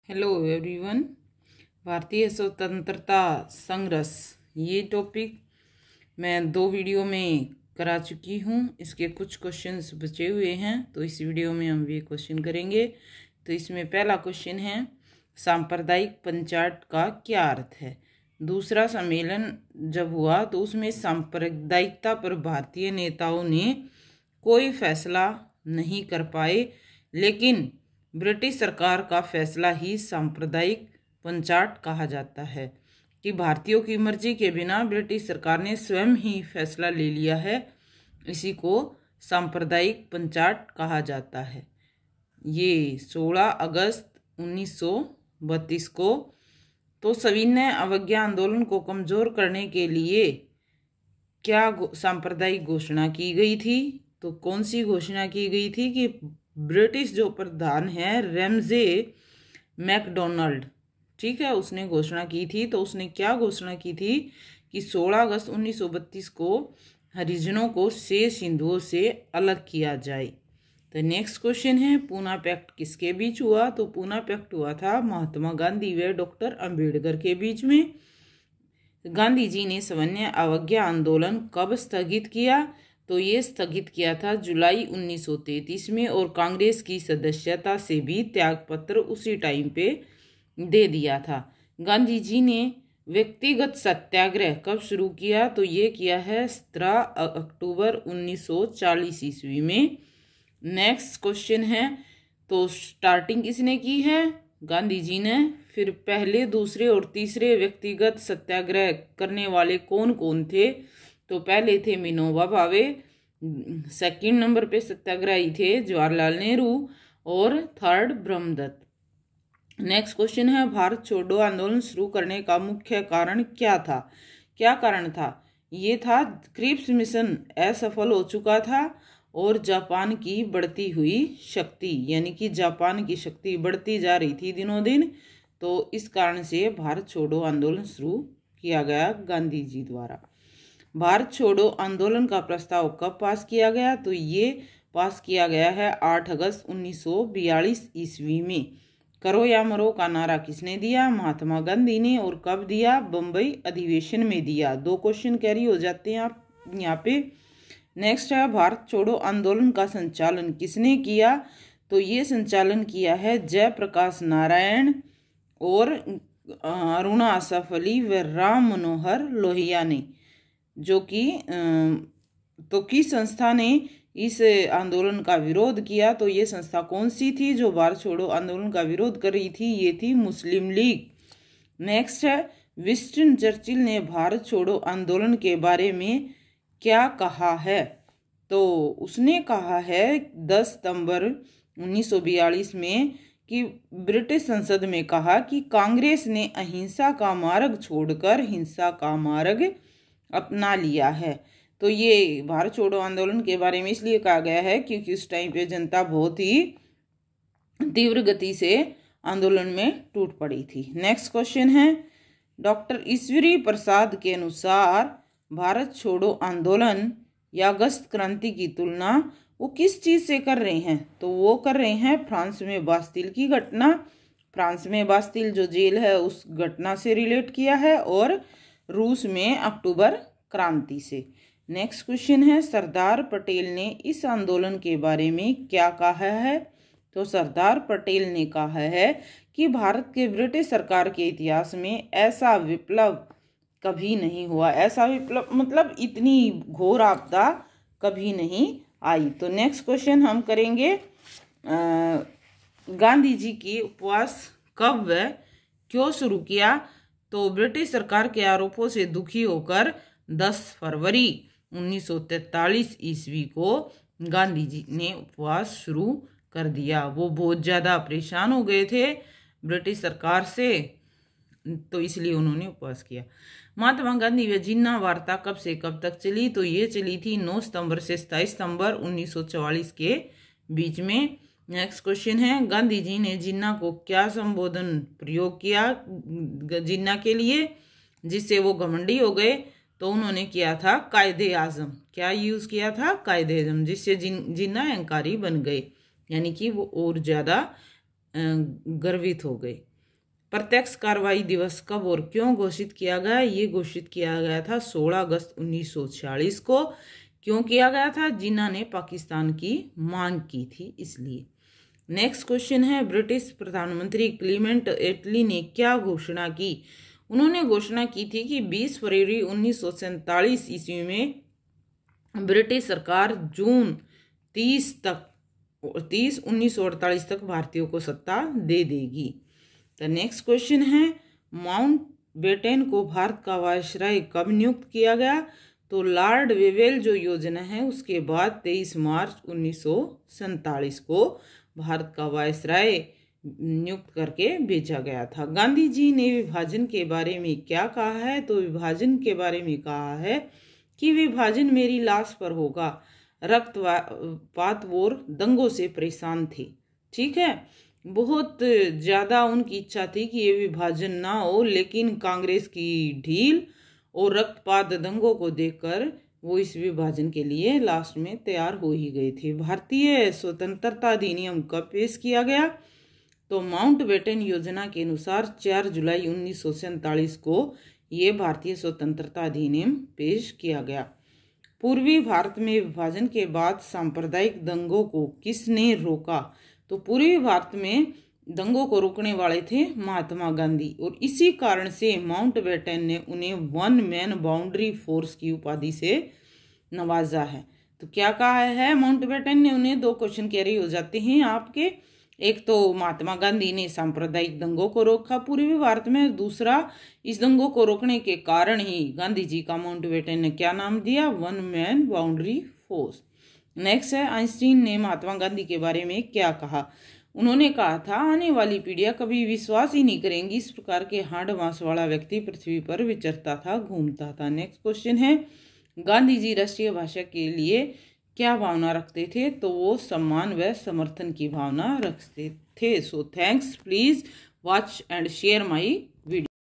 Hello everyone. भारतीय स्वतंत्रता संघर्ष ये टॉपिक मैं 2 वीडियो में करा चुकी हूँ। इसके कुछ क्वेश्चंस बचे हुए हैं, तो इस वीडियो में हम ये क्वेश्चन करेंगे। तो इसमें पहला क्वेश्चन है, सांप्रदायिक पंचायत का क्या अर्थ है। दूसरा सम्मेलन जब हुआ तो उसमें सांप्रदायिकता पर भारतीय नेताओं ने कोई फैसला नहीं कर पाए, लेकिन ब्रिटिश सरकार का फैसला ही सांप्रदायिक पंचायत कहा जाता है कि भारतीयों की मर्जी के बिना ब्रिटिश सरकार ने स्वयं ही फैसला ले लिया है। इसी को सांप्रदायिक पंचायत कहा जाता है। ये 16 अगस्त 1932 को तो सविनय अवज्ञा आंदोलन को कमजोर करने के लिए क्या सांप्रदायिक घोषणा की गई थी। तो कौन सी घोषणा की गई थी कि ब्रिटिश जो प्रधान है रैमजे मैकडोनाल्ड, ठीक है, उसने घोषणा की थी। तो उसने क्या घोषणा की थी कि 16 अगस्त 1932 को हरिजनों को शेष हिंदुओं से अलग किया जाए। तो नेक्स्ट क्वेश्चन है, पूना पैक्ट किसके बीच हुआ। तो पूना पैक्ट हुआ था महात्मा गांधी व डॉक्टर अंबेडकर के बीच में। गांधी जी ने सविनय अवज्ञा आंदोलन कब स्थगित किया। तो ये स्थगित किया था जुलाई 1933 में, और कांग्रेस की सदस्यता से भी त्यागपत्र उसी टाइम पे दे दिया था। गांधी जी ने व्यक्तिगत सत्याग्रह कब शुरू किया। तो ये किया है 17 अक्टूबर 1940 ईस्वी में। नेक्स्ट क्वेश्चन है, तो स्टार्टिंग किसने की है, गांधी जी ने। फिर पहले, दूसरे और तीसरे व्यक्तिगत सत्याग्रह करने वाले कौन कौन थे। तो पहले थे विनोबा भावे, सेकंड नंबर पे सत्याग्रही थे जवाहरलाल नेहरू, और थर्ड ब्रह्मदत्त। नेक्स्ट क्वेश्चन है, भारत छोड़ो आंदोलन शुरू करने का मुख्य कारण क्या था। क्या कारण था, ये था क्रिप्स मिशन असफल हो चुका था और जापान की बढ़ती हुई शक्ति, यानी कि जापान की शक्ति बढ़ती जा रही थी दिनों दिन। तो इस कारण से भारत छोड़ो आंदोलन शुरू किया गया गांधी जी द्वारा। भारत छोड़ो आंदोलन का प्रस्ताव कब पास किया गया। तो ये पास किया गया है 8 अगस्त 1942 ईस्वी में। करो या मरो का नारा किसने दिया, महात्मा गांधी ने। और कब दिया, बम्बई अधिवेशन में दिया। 2 क्वेश्चन कैरी हो जाते हैं आप यहाँ पे। नेक्स्ट है, भारत छोड़ो आंदोलन का संचालन किसने किया। तो ये संचालन किया है जयप्रकाश नारायण और अरुणा आसफ अली व राम मनोहर लोहिया ने। जो कि तो किस संस्था ने इस आंदोलन का विरोध किया। तो ये संस्था कौन सी थी जो भारत छोड़ो आंदोलन का विरोध कर रही थी, ये थी मुस्लिम लीग। नेक्स्ट है, विंस्टन चर्चिल ने भारत छोड़ो आंदोलन के बारे में क्या कहा है। तो उसने कहा है 10 सितंबर 1942 में कि ब्रिटिश संसद में कहा कि कांग्रेस ने अहिंसा का मार्ग छोड़कर हिंसा का मार्ग अपना लिया है। तो ये भारत छोड़ो आंदोलन के बारे में इसलिए कहा गया है क्योंकि उस टाइम पे जनता बहुत ही तीव्र गति से आंदोलन में टूट पड़ी थी। नेक्स्ट क्वेश्चन है, डॉक्टर ईश्वरी प्रसाद के अनुसार भारत छोड़ो आंदोलन या अगस्त क्रांति की तुलना वो किस चीज से कर रहे हैं। तो वो कर रहे हैं फ्रांस में बास्तिल की घटना। फ्रांस में बास्तिल जो जेल है उस घटना से रिलेट किया है, और रूस में अक्टूबर क्रांति से। नेक्स्ट क्वेश्चन है, सरदार पटेल ने इस आंदोलन के बारे में क्या कहा है। तो सरदार पटेल ने कहा है कि भारत के ब्रिटिश सरकार के इतिहास में ऐसा विप्लव कभी नहीं हुआ। ऐसा विप्लव मतलब इतनी घोर आपदा कभी नहीं आई। तो नेक्स्ट क्वेश्चन हम करेंगे, गांधी जी की उपवास कब व क्यों शुरू किया। तो ब्रिटिश सरकार के आरोपों से दुखी होकर 10 फरवरी 1943 ईस्वी को गांधी जी ने उपवास शुरू कर दिया। वो बहुत ज़्यादा परेशान हो गए थे ब्रिटिश सरकार से, तो इसलिए उन्होंने उपवास किया। महात्मा गांधी व जिन्ना वार्ता कब से कब तक चली। तो ये चली थी 9 सितंबर से 27 सितंबर 1944 के बीच में। नेक्स्ट क्वेश्चन है, गांधी जी ने जिन्ना को क्या संबोधन प्रयोग किया जिन्ना के लिए जिससे वो घमंडी हो गए। तो उन्होंने किया था कायदे आजम। क्या यूज किया था, कायदे आजम, जिससे जिन्ना अहंकारी बन गए, यानी कि वो और ज्यादा गर्वित हो गए। प्रत्यक्ष कार्रवाई दिवस कब और क्यों घोषित किया गया? ये घोषित किया गया था 16 अगस्त 1946 को। क्यों किया गया था? जिन्ना ने पाकिस्तान की मांग की थी, इसलिए। नेक्स्ट क्वेश्चन है, ब्रिटिश प्रधानमंत्री क्लीमेंट एटली ने क्या घोषणा की? उन्होंने घोषणा की थी कि 20 फरवरी 1947 ईस्वी में ब्रिटिश सरकार जून 30 1948 तक भारतीयों को सत्ता दे देगी। तो नेक्स्ट क्वेश्चन है, माउंटबेटन को भारत का वायसराय कब नियुक्त किया गया? तो लॉर्ड वेवेल जो योजना है उसके बाद 23 मार्च 1947 को भारत का वायसराय नियुक्त करके भेजा गया था। गांधी जी ने विभाजन के बारे में क्या कहा है? तो विभाजन के बारे में कहा है कि विभाजन मेरी लाश पर होगा। रक्तपात और दंगों से परेशान थे, ठीक है। बहुत ज़्यादा उनकी इच्छा थी कि ये विभाजन ना हो, लेकिन कांग्रेस की ढील और रक्तपात दंगों को देखकर वो इस विभाजन के लिए लास्ट में तैयार हो ही गए थे। भारतीय स्वतंत्रता अधिनियम कब पेश किया गया? तो माउंटबेटन योजना के अनुसार 4 जुलाई 1947 को ये भारतीय स्वतंत्रता अधिनियम पेश किया गया। पूर्वी भारत में विभाजन के बाद सांप्रदायिक दंगों को किसने रोका? तो पूर्वी भारत में दंगों को रोकने वाले थे महात्मा गांधी, और इसी कारण से माउंटबेटन ने उन्हें वन मैन बाउंड्री फोर्स की उपाधि से नवाजा है। तो क्या कहा है माउंटबेटन ने उन्हें? 2 क्वेश्चन कैरी हो जाते हैं आपके। एक तो महात्मा गांधी ने सांप्रदायिक दंगों को रोका पूर्वी भारत में, दूसरा इस दंगों को रोकने के कारण ही गांधी जी का माउंटबेटन ने क्या नाम दिया? One man boundary force. Next है, आइंस्टीन ने महात्मा गांधी के बारे में क्या कहा? उन्होंने कहा था, आने वाली पीढ़ियां कभी विश्वास ही नहीं करेंगी, इस प्रकार के हाड़ मांस वाला व्यक्ति पृथ्वी पर विचरता था, घूमता था। नेक्स्ट क्वेश्चन है, गांधी जी राष्ट्रीय भाषा के लिए क्या भावना रखते थे? तो वो सम्मान व समर्थन की भावना रखते थे। So thanks, please watch and share my video.